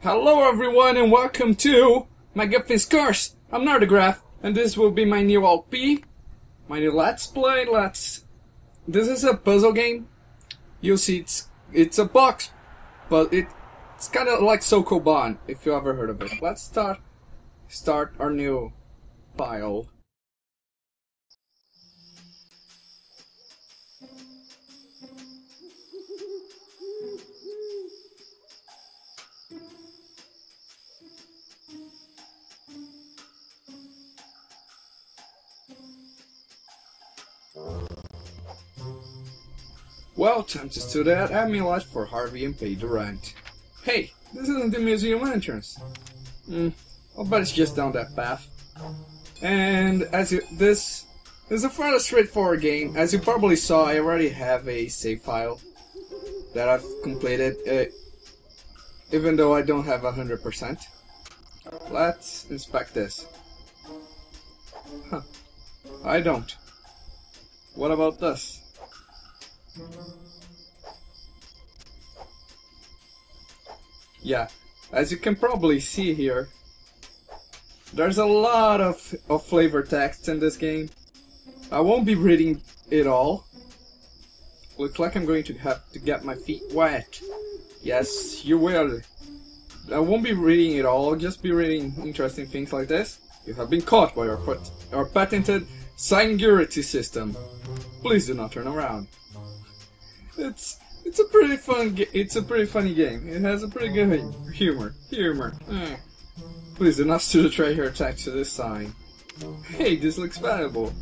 Hello everyone and welcome to MacGuffin's Curse. I'm Nardagraph and this will be my new LP, my new Let's Play. This is a puzzle game. You'll see it's a box, but it's kind of like Sokoban, if you ever heard of it. Let's start our new file. Well, time to steal that amulet for Harvey and pay the rent. Hey, this isn't the museum entrance. I'll bet it's just down that path. And this is a fairly straightforward game. As you probably saw, I already have a save file that I've completed, even though I don't have 100%. Let's inspect this. Huh. I don't. What about this? Yeah, as you can probably see here, there's a lot of flavor text in this game. I won't be reading it all. Looks like I'm going to have to get my feet wet. Yes, you will. I won't be reading it all, I'll just be reading interesting things like this. You have been caught by our patented security system. Please do not turn around. It's a pretty funny game. It has a pretty good humor. Please do not steal the treasure attached to this sign. Hey, this looks valuable.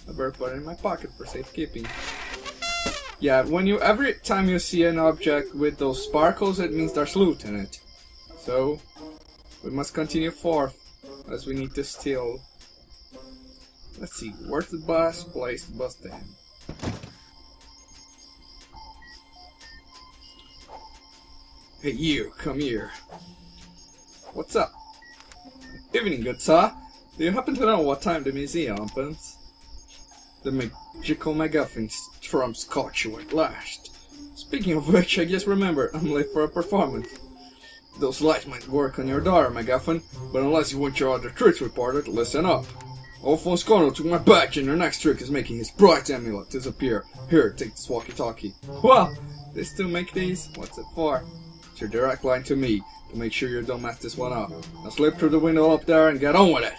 I better put it in my pocket for safekeeping. Yeah, every time you see an object with those sparkles, it means there's loot in it. So we must continue forth as we need to steal. Let's see, where's the best place to bust in? Hey you, come here. What's up? Evening, good sir. Do you happen to know what time the museum opens? The magical MacGuffin's trumps caught you at last. Speaking of which, I just remembered I'm late for a performance. Those lights might work on your daughter, MacGuffin, but unless you want your other tricks reported, listen up. Alphonse Cornell took my badge and your next trick is making his bright amulet disappear. Here, take this walkie-talkie. Well, they still make these? What's it for? It's your direct line to me, to make sure you don't mess this one up. Now slip through the window up there and get on with it.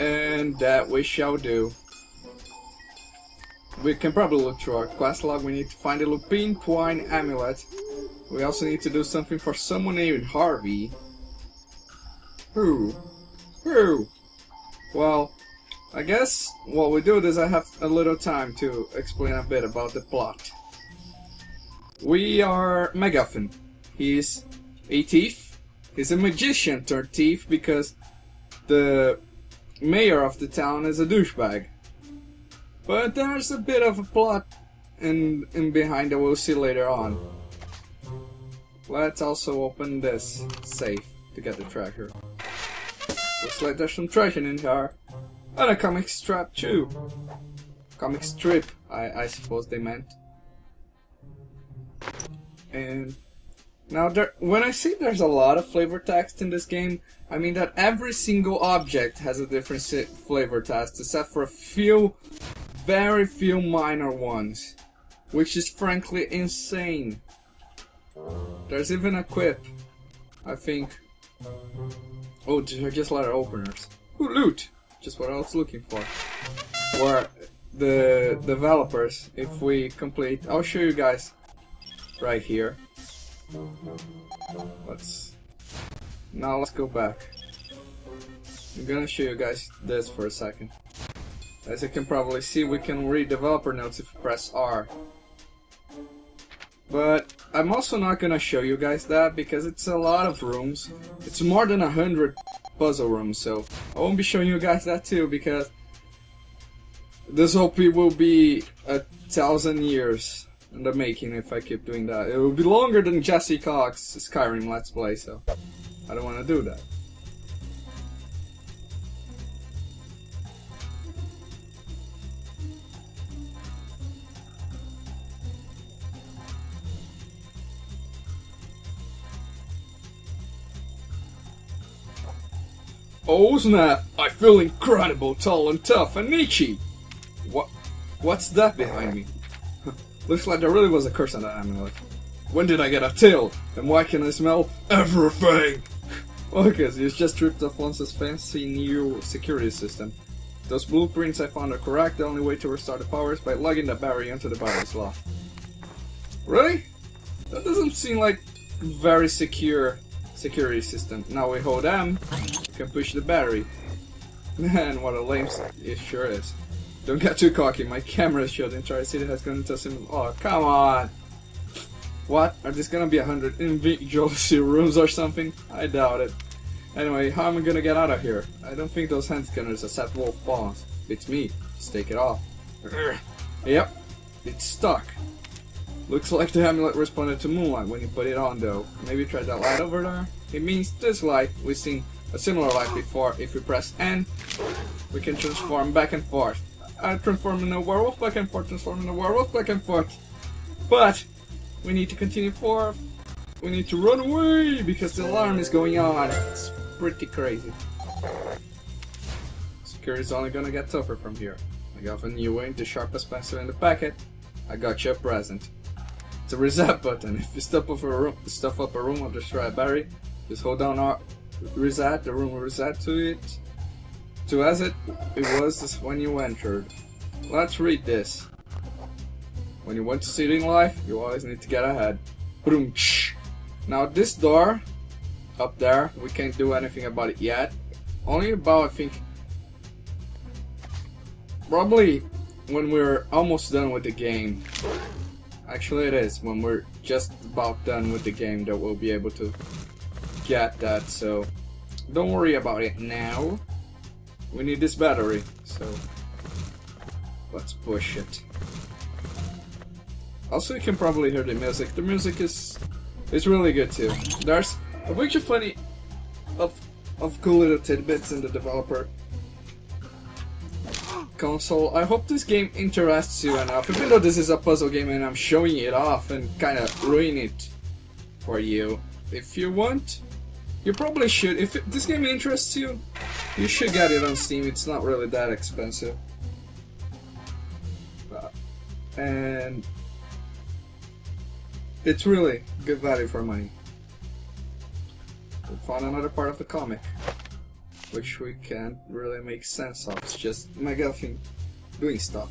And that we shall do. We can probably look through our quest log. We need to find the Lupine Twine Amulet. We also need to do something for someone named Harvey. Who? Well, I guess what we do is I have a little time to explain a bit about the plot. We are MacGuffin. He's a thief. He's a magician turned thief because the mayor of the town is a douchebag. But there's a bit of a plot in behind that we'll see later on. Let's also open this safe to get the treasure. Looks like there's some treasure in here. And a comic strap too. Comic strip, I suppose they meant. And now when I say there's a lot of flavor text in this game, I mean that every single object has a different flavor text, except for a few, very few minor ones, which is frankly insane. There's even a quip, I think. Oh, they're just letter openers. Ooh, loot! Just what I was looking for. Where the developers, if we complete, I'll show you guys right here. Let's go back. I'm gonna show you guys this for a second. As you can probably see, we can read developer notes if we press R. But I'm also not gonna show you guys that because it's a lot of rooms. It's more than 100 puzzle rooms, so I won't be showing you guys that too because this OP will be 1,000 years in the making if I keep doing that. It will be longer than Jesse Cox's Skyrim Let's Play, so I don't want to do that. Oh snap! I feel incredible, tall and tough and itchy! What's that behind me? Looks like there really was a curse on that amulet. When did I get a tail? And why can I smell everything? Okay, so you just tripped off Lance's fancy new security system. Those blueprints I found are correct. The only way to restore the power is by lugging the battery into the battery slot. Really? That doesn't seem like very secure security system. Now we hold M, we can push the battery. Man, what a lame it sure is. Don't get too cocky, my camera showed entire city has gone into a similar— oh, come on! What? Are this gonna be 100 individual rooms or something? I doubt it. Anyway, how am I gonna get out of here? I don't think those hand scanners accept wolf paws. It's me. Just take it off. Yep, it's stuck. Looks like the amulet responded to moonlight when you put it on though. Maybe try that light over there? It means this light. We've seen a similar light before. If we press N, we can transform back and forth. I transform in a werewolf, back and forth, transform in a werewolf, back and forth. But we need to continue forth. We need to run away because the alarm is going on. It's pretty crazy. Security's only gonna get tougher from here. MacGuffin, you ain't the sharpest pencil in the packet. I got you a present. It's a reset button. If you stuff up a room or destroy a battery, just hold down R reset. The room will reset to it. To as it was when you entered. Let's read this. When you want to see it in life, you always need to get ahead. Boom. Now this door up there, we can't do anything about it yet. Only about, I think, probably when we're almost done with the game. Actually it is, when we're just about done with the game that we'll be able to get that, so don't worry about it now. We need this battery, so let's push it. Also, you can probably hear the music. The music is really good too. There's a bunch of funny of cool little tidbits in the developer console. I hope this game interests you enough, even though this is a puzzle game and I'm showing it off and kind of ruin it for you. If you want, you probably should. If this game interests you, you should get it on Steam. It's not really that expensive. And it's really good value for money. We found another part of the comic, which we can't really make sense of. It's just MacGuffin doing stuff.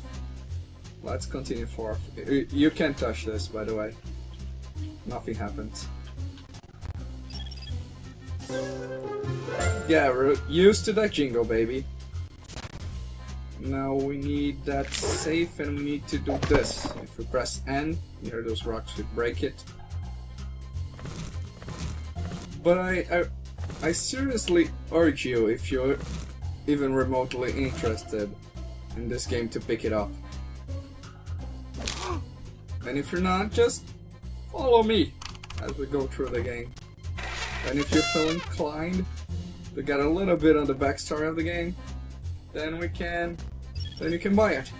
Let's continue forth. You can't touch this, by the way. Nothing happens. Yeah, we're used to that jingle, baby. Now we need that safe and we need to do this. If we press N, near those rocks we break it. But I seriously urge you, if you're even remotely interested in this game, to pick it up. And if you're not, just follow me as we go through the game. And if you feel inclined to get a little bit on the backstory of the game, then you can buy it.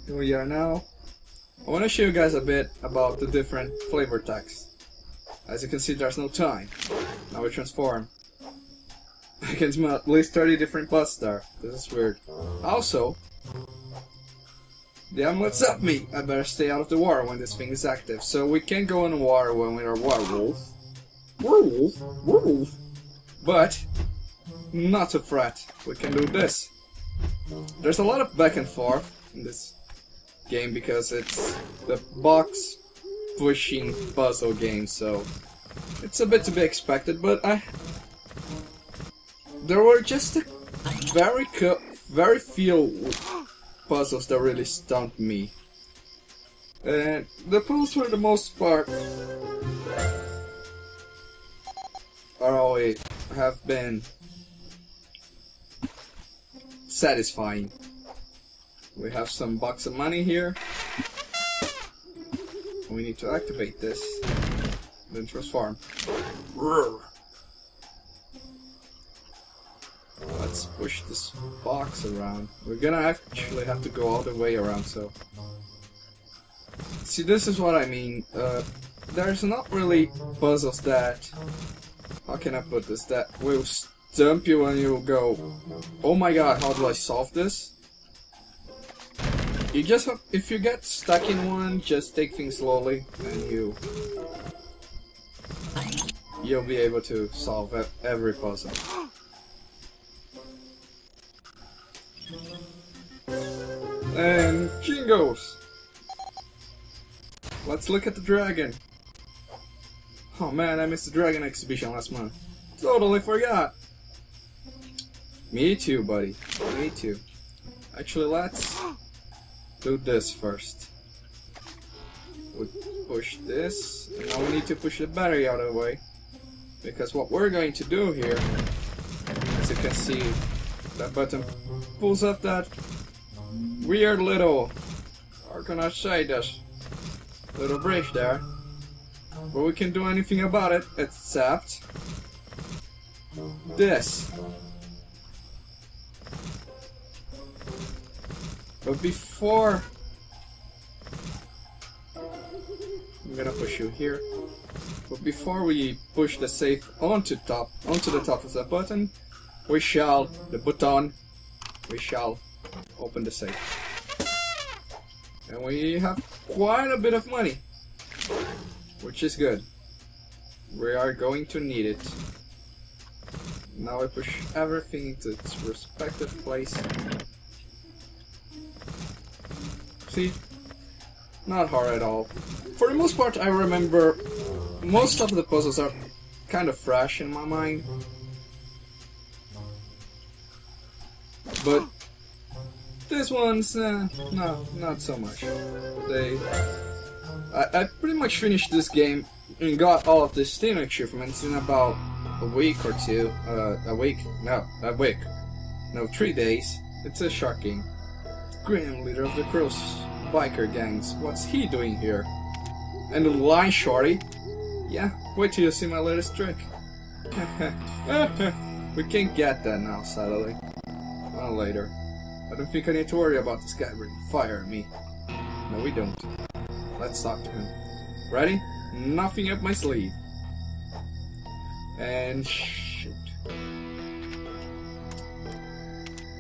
Here we are now. I want to show you guys a bit about the different flavor text. As you can see, there's no time. Now we transform. I can smell at least 30 different butts there. This is weird. Also, the amulet's up me. I better stay out of the water when this thing is active. So we can go in the water when we are werewolf. Werewolf. But not to fret. We can do this. There's a lot of back and forth in this game because it's the box pushing puzzle game, so it's a bit to be expected. But there were just a very few puzzles that really stumped me, and the puzzles for the most part have been satisfying. We have some bucks of money here. We need to activate this, then transform. Let's push this box around. We're gonna actually have to go all the way around, so... See, this is what I mean. there's not really puzzles that, how can I put this, that will stump you and you'll go, oh my god, how do I solve this? You just have, if you get stuck in one, just take things slowly and you'll be able to solve every puzzle. And jingles! Let's look at the dragon. Oh man, I missed the dragon exhibition last month. Totally forgot. Me too, buddy. Me too. Actually, let's do this first. We push this, and now we need to push the battery out of the way. Because what we're going to do here, as you can see, that button pulls up that weird little, how can I say this, little bridge there. But we can't do anything about it except this. But before, I'm gonna push you here. But before we push the safe onto the top of the button, we shall open the safe. And we have quite a bit of money, which is good. We are going to need it. Now I push everything into its respective place. See? Not hard at all. For the most part, I remember most of the puzzles are kind of fresh in my mind. But this one's, no, not so much. I pretty much finished this game and got all of the Steam achievements in about a week or two. No, 3 days. It's a shark game. Grim, leader of the Crow's biker gangs. What's he doing here? And the line shorty? Yeah, wait till you see my latest trick. We can't get that now, sadly. Well, later. I don't think I need to worry about this guy bringing fire at me. No, we don't. Let's talk to him. Ready? Nothing up my sleeve. And shoot.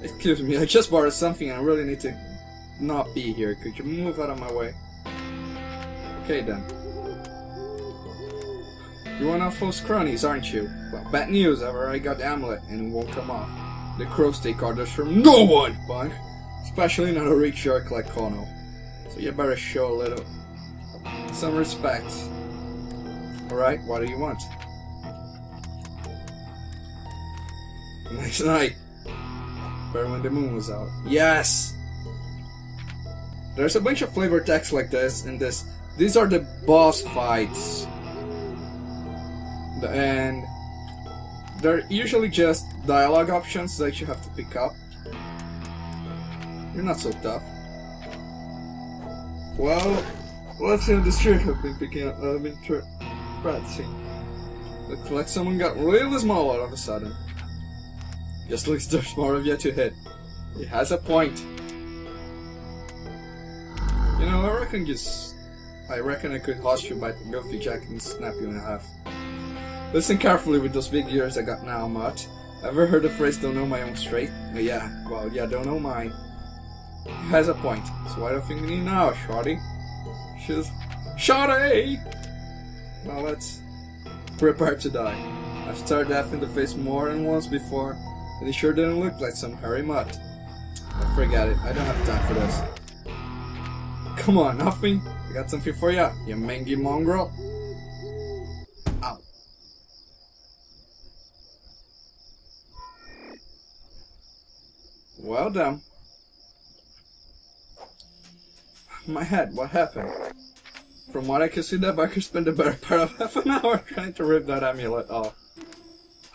Excuse me, I just borrowed something and I really need to not be here. Could you move out of my way? Okay then. You're one of those cronies, aren't you? Well, bad news, I've already got the amulet and it won't come off. The crows take orders from no one, punk! Especially not a rich jerk like Kono. So you better show a little... some respect. Alright, what do you want? Nice night. Better when the moon was out. Yes! There's a bunch of flavor text like this in this. These are the boss fights. And they're usually just dialogue options that you have to pick up. You're not so tough. Well, let's see how this trick I've been picking up. Practicing. Looks like someone got really small all of a sudden. Just looks there's more of you to hit. He has a point. You know, I reckon I could host you by the goofy jack and snap you in half. Listen carefully with those big ears I got now, Mutt. Ever heard the phrase, don't know my own straight? Yeah, well, yeah, don't know mine. He has a point, so why don't you think we need now, shorty? Shorty! Now let's prepare to die. I've stared death in the face more than once before, and he sure didn't look like some hairy mutt. But forget it, I don't have time for this. Come on, nothing? I got something for ya, you mangy mongrel. Ow. Well done. My head, what happened? From what I can see, that biker spent the better part of half an hour trying to rip that amulet off.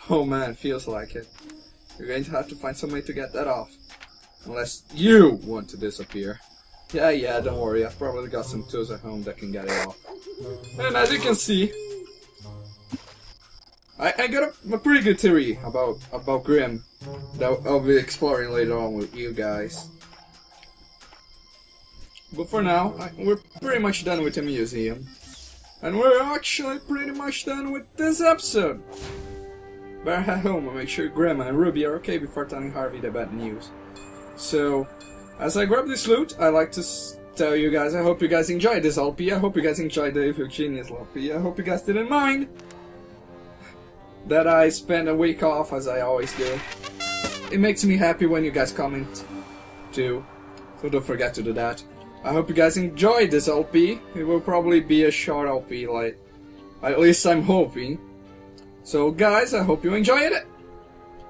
Oh man, feels like it. You're going to have to find some way to get that off. Unless you want to disappear. Yeah, don't worry, I've probably got some tools at home that can get it off. And as you can see, I got a pretty good theory about Grim that I'll be exploring later on with you guys. But for now, we're pretty much done with the museum. And we're actually pretty much done with this episode. Better head home and make sure Grandma and Ruby are okay before telling Harvey the bad news. So, as I grab this loot, I like to tell you guys, I hope you guys enjoyed this LP. I hope you guys enjoyed the Evil Genius LP. I hope you guys didn't mind that I spend a week off, as I always do. It makes me happy when you guys comment too, so don't forget to do that. I hope you guys enjoyed this LP. It will probably be a short LP, like, at least I'm hoping. So guys, I hope you enjoyed it.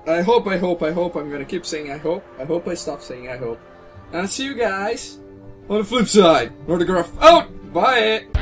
I hope, I'm gonna keep saying I hope I stop saying I hope. And I'll see you guys on the flip side. Northern Gruff out! Bye!